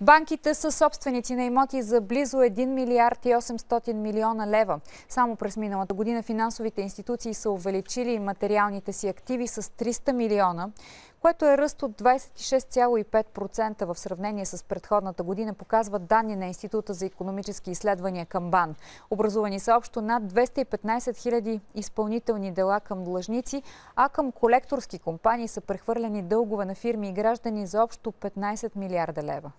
Банките са собственици на имоти за близо 1 милиард и 800 милиона лева. Само през миналата година финансовите институции са увеличили материалните си активи с 300 милиона, което е ръст от 26,5% в сравнение с предходната година, показват данни на Института за икономически изследвания към БАН. Образувани са общо над 215 хиляди изпълнителни дела към длъжници, а към колекторски компании са прехвърлени дългове на фирми и граждани за общо 15 милиарда лева.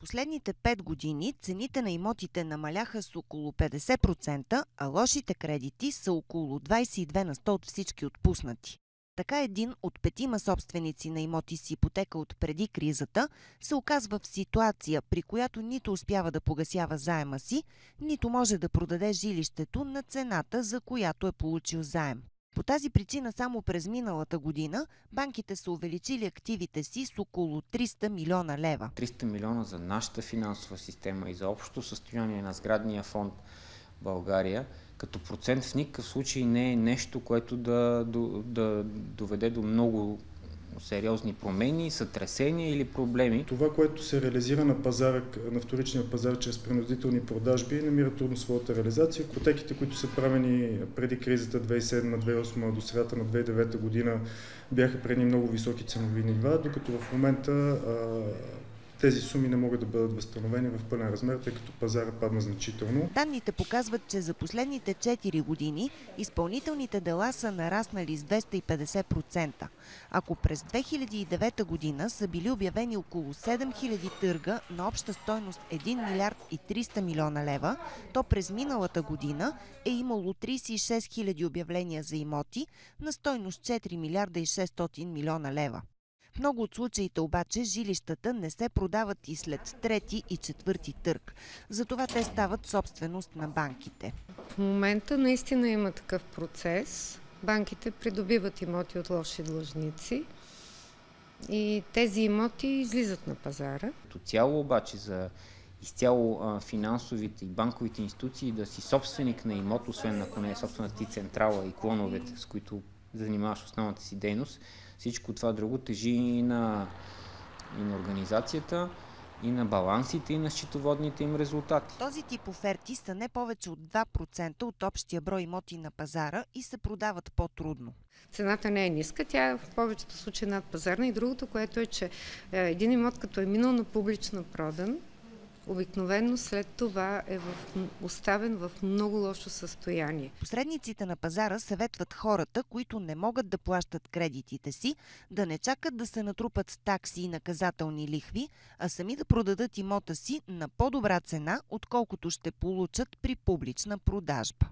Последните 5 години цените на имотите намаляха с около 50%, а лошите кредити са около 22 на 100 от всички отпуснати. Така един от 5 собственици на имоти с ипотека от преди кризата се оказва в ситуация, при която нито успява да погасява заема си, нито може да продаде жилището на цената, за която е получил заем. По тази причина само през миналата година банките са увеличили активите си с около 300 милиона лева. 300 милиона за нашата финансова система и за общото състояние на сградния фонд в България, като процент в никакъв случай не е нещо, което да доведе до много сериозни промени, сътресения или проблеми. Това, което се реализира на пазара, на вторичния пазар чрез принудителни продажби, намира трудно своята реализация. Ипотеките, които са правени преди кризата 2007-2008 до средата на 2009 година, бяха преди много високи ценови нива, докато в момента тези суми не могат да бъдат възстановени в пълен размер, тъй като пазара падна значително. Данните показват, че за последните 4 години изпълнителните дела са нараснали с 250%. Ако през 2009 година са били обявени около 7000 търга на обща стойност 1 милиард и 300 милиона лева, то през миналата година е имало 36 000 обявления за имоти на стойност 4 милиарда и 600 милиона лева. В много от случаите обаче жилищата не се продават и след трети и четвърти търг. Затова те стават собственост на банките. В момента наистина има такъв процес. Банките придобиват имоти от лоши длъжници и тези имоти излизат на пазара. Като цяло обаче за изцяло финансовите и банковите институции да си собственик на имот, освен ако не е собствената ти централа и клоновете, с които занимаваш основната си дейност, всичко това друго тежи и на организацията, и на балансите, и на счетоводните им резултати. Този тип оферти са не повече от 2% от общия брой имоти на пазара и се продават по-трудно. Цената не е ниска, тя е в повечето случаи надпазарна. И другото, което е, че един имот, като е минал на публична продан, обикновено след това е оставен в много лошо състояние. Посредниците на пазара съветват хората, които не могат да плащат кредитите си, да не чакат да се натрупат такси и наказателни лихви, а сами да продадат имота си на по-добра цена, отколкото ще получат при публична продажба.